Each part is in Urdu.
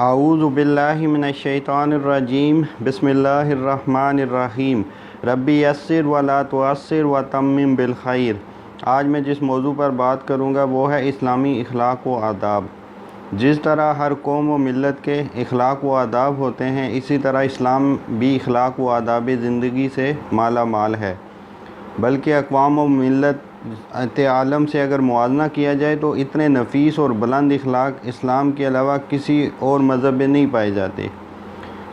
اعوذ باللہ من الشیطان الرجیم بسم اللہ الرحمن الرحیم ربی یسر ولا تعسر وتمم بالخیر۔ آج میں جس موضوع پر بات کروں گا وہ ہے اسلامی اخلاق و آداب۔ جس طرح ہر قوم و ملت کے اخلاق و آداب ہوتے ہیں، اسی طرح اسلام بھی اخلاق و آداب زندگی سے مالا مال ہے، بلکہ اقوام و ملت عالم سے اگر موازنہ کیا جائے تو اتنے نفیس اور بلند اخلاق اسلام کے علاوہ کسی اور مذہب میں نہیں پائے جاتے۔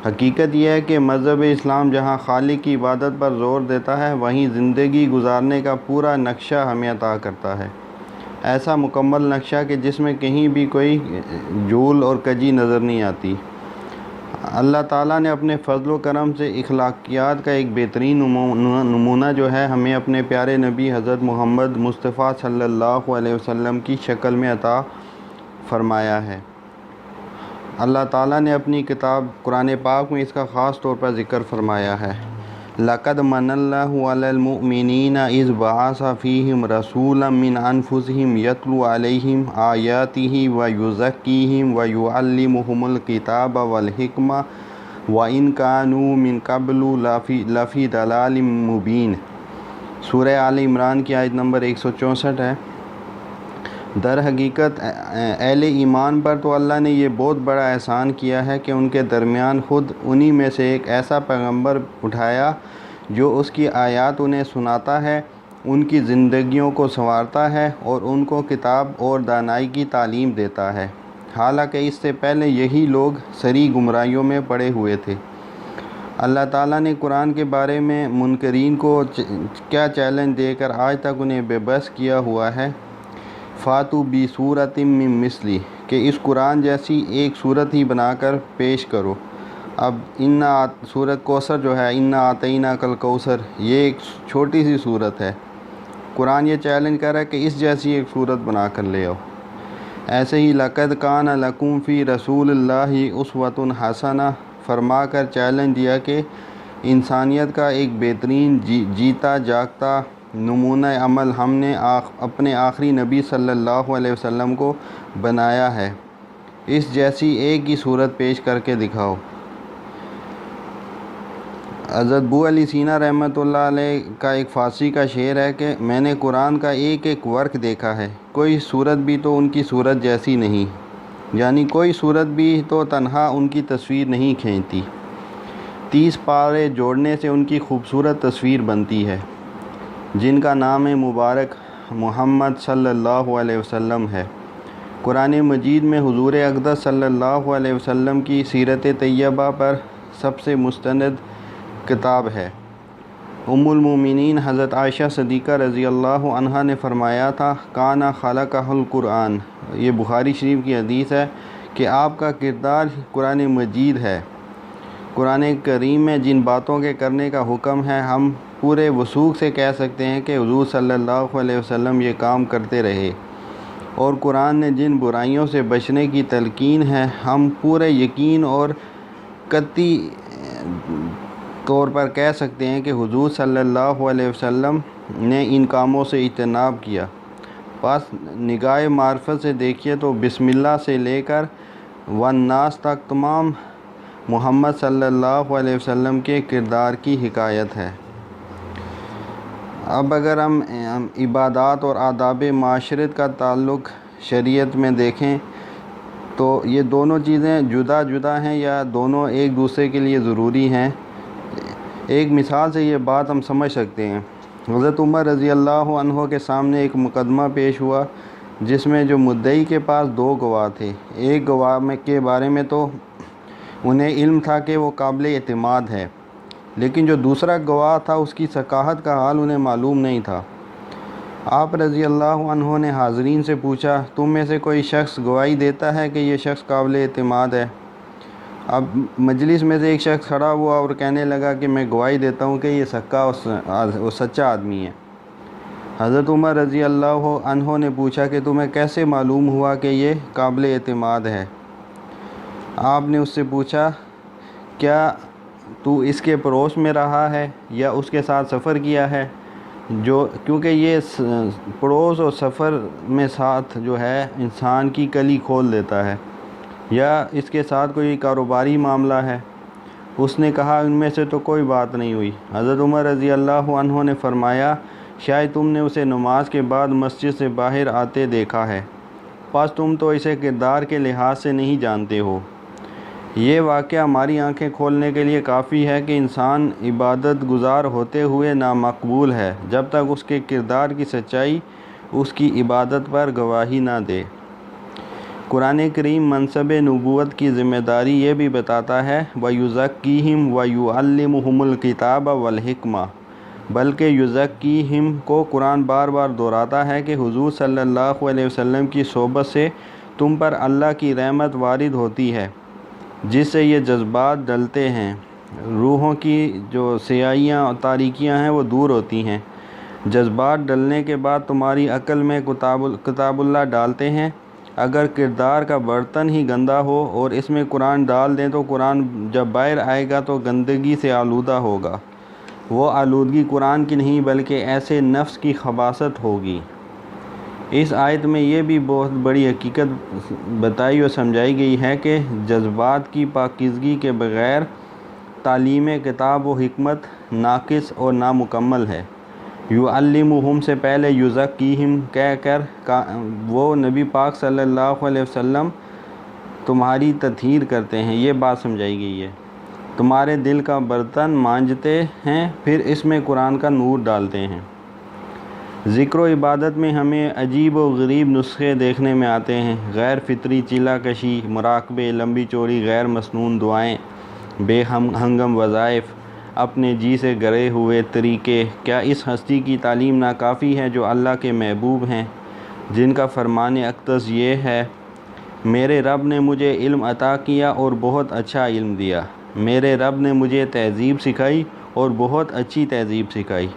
حقیقت یہ ہے کہ مذہب اسلام جہاں خالق کی عبادت پر زور دیتا ہے، وہیں زندگی گزارنے کا پورا نقشہ ہمیں عطا کرتا ہے، ایسا مکمل نقشہ کہ جس میں کہیں بھی کوئی جھول اور کجی نظر نہیں آتی۔ اللہ تعالیٰ نے اپنے فضل و کرم سے اخلاقیات کا ایک بہترین نمونہ جو ہے ہمیں اپنے پیارے نبی حضرت محمد مصطفیٰ صلی اللہ علیہ وسلم کی شکل میں عطا فرمایا ہے۔ اللہ تعالیٰ نے اپنی کتاب قرآن پاک میں اس کا خاص طور پر ذکر فرمایا ہے۔ لَقَدْ مَنَّ اللَّهُ عَلَى الْمُؤْمِنِينَ إِذْ بَعَثَ فِيهِمْ رَسُولًا مِّنْ أَنفُسِهِمْ يَتْلُو عَلَيْهِمْ آيَاتِهِ وَيُزَكِّيهِمْ وَيُعَلِّمُهُمُ الْكِتَابَ وَالْحِكْمَةَ وَإِنْ كَانُوا مِنْ قَبْلُ لَفِي ضَلَالٍ مُّبِينٍ۔ سورہ آل عمران کی آیت نمبر 164 ہے۔ در حقیقت اہل ایمان پر تو اللہ نے یہ بہت بڑا احسان کیا ہے کہ ان کے درمیان خود انہی میں سے ایک ایسا پیغمبر اٹھایا جو اس کی آیات انہیں سناتا ہے، ان کی زندگیوں کو سنوارتا ہے اور ان کو کتاب اور دانائی کی تعلیم دیتا ہے، حالانکہ اس سے پہلے یہی لوگ سری گمراہیوں میں پڑے ہوئے تھے۔ اللہ تعالیٰ نے قرآن کے بارے میں منکرین کو کیا چیلنج دے کر آج تک انہیں بے بس کیا ہوا ہے؟ فاتو بی صورت من مثلی، کہ اس قرآن جیسی ایک صورت ہی بنا کر پیش کرو۔ اب سورت کوثر جو ہے، انا آتینا کل کوثر، یہ ایک چھوٹی سی صورت ہے۔ قرآن یہ چیلنج کر رہا ہے کہ اس جیسی ایک صورت بنا کر لے آؤ۔ ایسے ہی لقد کان لکم فی رسول اللہ اسوۃ حسنہ فرما کر چیلنج دیا کہ انسانیت کا ایک بہترین جیتا جاگتا نمونہ عمل ہم نے اپنے آخری نبی صلی اللہ علیہ وسلم کو بنایا ہے، اس جیسی ایک ہی صورت پیش کر کے دکھاؤ۔ حضرت ابو علی سینا رحمۃ اللہ علیہ کا ایک فارسی کا شعر ہے کہ میں نے قرآن کا ایک ایک ورق دیکھا ہے، کوئی صورت بھی تو ان کی صورت جیسی نہیں، یعنی کوئی صورت بھی تو تنہا ان کی تصویر نہیں کھینچتی، 30 پارے جوڑنے سے ان کی خوبصورت تصویر بنتی ہے، جن کا نام مبارک محمد صلی اللہ علیہ وسلم ہے۔ قرآن مجید میں حضور اقدس صلی اللہ علیہ وسلم کی سیرت طیبہ پر سب سے مستند کتاب ہے۔ ام المومنین حضرت عائشہ صدیقہ رضی اللہ عنہا نے فرمایا تھا، کانا خلقہ القرآن، یہ بخاری شریف کی حدیث ہے کہ آپ کا کردار قرآن مجید ہے۔ قرآن کریم میں جن باتوں کے کرنے کا حکم ہے، ہم پورے وثوق سے کہہ سکتے ہیں کہ حضور صلی اللہ علیہ وسلم یہ کام کرتے رہے، اور قرآن نے جن برائیوں سے بچنے کی تلقین ہے، ہم پورے یقین اور قطعی طور پر کہہ سکتے ہیں کہ حضور صلی اللہ علیہ وسلم نے ان کاموں سے اجتناب کیا۔ بس نگاہ معرفت سے دیکھیے تو بسم اللہ سے لے کر والناس تک تمام محمد صلی اللہ علیہ وسلم کے کردار کی حکایت ہے۔ اب اگر ہم عبادات اور آداب معاشرت کا تعلق شریعت میں دیکھیں تو یہ دونوں چیزیں جدا جدا ہیں یا دونوں ایک دوسرے کے لیے ضروری ہیں۔ ایک مثال سے یہ بات ہم سمجھ سکتے ہیں۔ حضرت عمر رضی اللہ عنہ کے سامنے ایک مقدمہ پیش ہوا جس میں جو مدعی کے پاس 2 گواہ تھے، ایک گواہ کے بارے میں تو انہیں علم تھا کہ وہ قابل اعتماد ہے، لیکن جو دوسرا گواہ تھا اس کی ثقافت کا حال انہیں معلوم نہیں تھا۔ آپ رضی اللہ عنہ نے حاضرین سے پوچھا، تم میں سے کوئی شخص گواہی دیتا ہے کہ یہ شخص قابل اعتماد ہے؟ اب مجلس میں سے ایک شخص کھڑا ہوا اور کہنے لگا کہ میں گواہی دیتا ہوں کہ یہ سچا آدمی ہے۔ حضرت عمر رضی اللہ عنہ نے پوچھا کہ تمہیں کیسے معلوم ہوا کہ یہ قابل اعتماد ہے؟ آپ نے اس سے پوچھا، کیا تو اس کے پڑوس میں رہا ہے یا اس کے ساتھ سفر کیا ہے؟ کیونکہ یہ پڑوس اور سفر میں ساتھ جو ہے انسان کی کلی کھول دیتا ہے۔ یا اس کے ساتھ کوئی کاروباری معاملہ ہے؟ اس نے کہا ان میں سے تو کوئی بات نہیں ہوئی۔ حضرت عمر رضی اللہ عنہ نے فرمایا شاید تم نے اسے نماز کے بعد مسجد سے باہر آتے دیکھا ہے، پس تم تو اسے کردار کے لحاظ سے نہیں جانتے ہو۔ یہ واقعہ ہماری آنکھیں کھولنے کے لیے کافی ہے کہ انسان عبادت گزار ہوتے ہوئے نامقبول ہے جب تک اس کے کردار کی سچائی اس کی عبادت پر گواہی نہ دے۔ قرآن کریم منصب نبوت کی ذمہ داری یہ بھی بتاتا ہے وَيُزَكِّيهِمْ وَيُعَلِّمُهُمُ الْكِتَابَ وَالْحِكْمَةَ، بلکہ یزکیہم کو قرآن بار بار دہراتا ہے کہ حضور صلی اللہ علیہ وسلم کی صحبت سے تم پر اللہ کی رحمت وارد ہوتی ہے، جس سے یہ جذبات ڈلتے ہیں، روحوں کی جو سیاہیاں اور تاریکیاں ہیں وہ دور ہوتی ہیں۔ جذبات ڈلنے کے بعد تمہاری عقل میں کتاب اللہ ڈالتے ہیں۔ اگر کردار کا برتن ہی گندا ہو اور اس میں قرآن ڈال دیں تو قرآن جب باہر آئے گا تو گندگی سے آلودہ ہوگا۔ وہ آلودگی قرآن کی نہیں بلکہ ایسے نفس کی خباثت ہوگی۔ اس آیت میں یہ بھی بہت بڑی حقیقت بتائی اور سمجھائی گئی ہے کہ جذبات کی پاکیزگی کے بغیر تعلیم کتاب و حکمت ناقص اور نامکمل ہے۔ یعلمہم سے پہلے یزکیہم کہہ کر وہ نبی پاک صلی اللہ علیہ وسلم تمہاری تطہیر کرتے ہیں، یہ بات سمجھائی گئی ہے۔ تمہارے دل کا برتن مانجتے ہیں پھر اس میں قرآن کا نور ڈالتے ہیں۔ ذکر و عبادت میں ہمیں عجیب و غریب نسخے دیکھنے میں آتے ہیں، غیر فطری چیلہ کشی، مراقبے، لمبی چوڑی غیر مسنون دعائیں، بے ہنگم وظائف، اپنے جی سے گرے ہوئے طریقے۔ کیا اس ہستی کی تعلیم ناکافی ہے جو اللہ کے محبوب ہیں، جن کا فرمان اقدس یہ ہے میرے رب نے مجھے علم عطا کیا اور بہت اچھا علم دیا، میرے رب نے مجھے تہذیب سکھائی اور بہت اچھی تہذیب سکھائی۔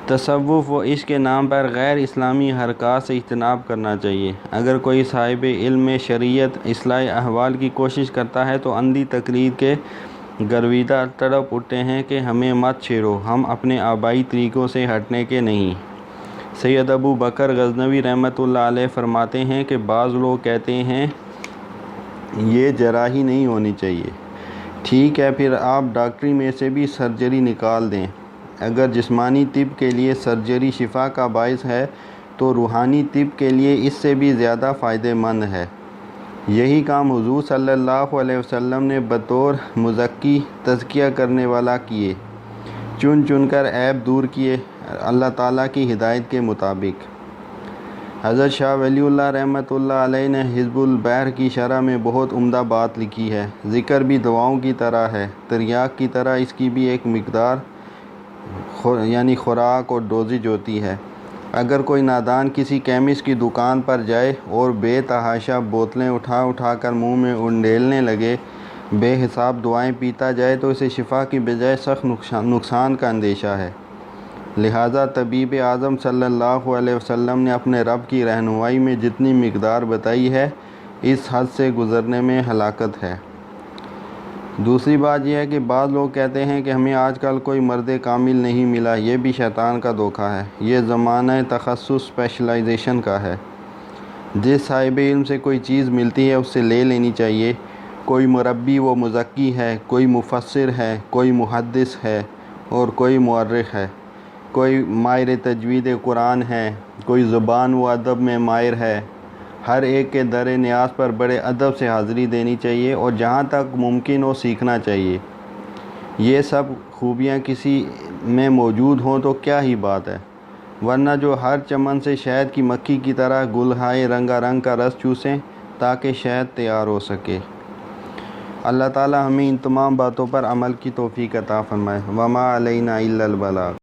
تصوف و عشق کے نام پر غیر اسلامی حرکات سے اجتناب کرنا چاہیے۔ اگر کوئی صاحب علم شریعت اصلاح احوال کی کوشش کرتا ہے تو اندھی تقلید کے گرویدہ تڑپ اٹھتے ہیں کہ ہمیں مت چھیڑو، ہم اپنے آبائی طریقوں سے ہٹنے کے نہیں۔ سید ابو بکر غزنوی رحمۃ اللہ علیہ فرماتے ہیں کہ بعض لوگ کہتے ہیں یہ جراحی نہیں ہونی چاہیے، ٹھیک ہے پھر آپ ڈاکٹری میں سے بھی سرجری نکال دیں۔ اگر جسمانی طب کے لیے سرجری شفا کا باعث ہے تو روحانی طب کے لیے اس سے بھی زیادہ فائدہ مند ہے۔ یہی کام حضور صلی اللہ علیہ وسلم نے بطور مزکی تزکیہ کرنے والا کیے، چن چن کر عیب دور کیے اللہ تعالیٰ کی ہدایت کے مطابق۔ حضرت شاہ ولی اللہ رحمۃ اللہ علیہ نے حزب البحر کی شرح میں بہت عمدہ بات لکھی ہے۔ ذکر بھی دواؤں کی طرح ہے، تریاق کی طرح اس کی بھی ایک مقدار یعنی خوراک اور ڈوزیج ہوتی ہے۔ اگر کوئی نادان کسی کیمسٹ کی دکان پر جائے اور بے تحاشا بوتلیں اٹھا کر منہ میں انڈیلنے لگے، بے حساب دعائیں پیتا جائے تو اسے شفا کی بجائے سخت نقصان کا اندیشہ ہے۔ لہٰذا طبیب اعظم صلی اللہ علیہ وسلم نے اپنے رب کی رہنمائی میں جتنی مقدار بتائی ہے اس حد سے گزرنے میں ہلاکت ہے۔ دوسری بات یہ ہے کہ بعض لوگ کہتے ہیں کہ ہمیں آج کل کوئی مرد کامل نہیں ملا، یہ بھی شیطان کا دھوکہ ہے۔ یہ زمانہ تخصص اسپیشلائزیشن کا ہے۔ جس صاحب علم سے کوئی چیز ملتی ہے اس سے لے لینی چاہیے۔ کوئی مربی و مزکی ہے، کوئی مفسر ہے، کوئی محدث ہے اور کوئی مورخ ہے، کوئی ماہر تجوید قرآن ہے، کوئی زبان و ادب میں ماہر ہے۔ ہر ایک کے در نیاز پر بڑے ادب سے حاضری دینی چاہیے اور جہاں تک ممکن ہو سیکھنا چاہیے۔ یہ سب خوبیاں کسی میں موجود ہوں تو کیا ہی بات ہے، ورنہ جو ہر چمن سے شہد کی مکھی کی طرح گلہائے رنگا رنگ کا رس چوسیں تاکہ شہد تیار ہو سکے۔ اللہ تعالی ہمیں ان تمام باتوں پر عمل کی توفیق عطا فرمائے۔ وما علینا الا البلاغ۔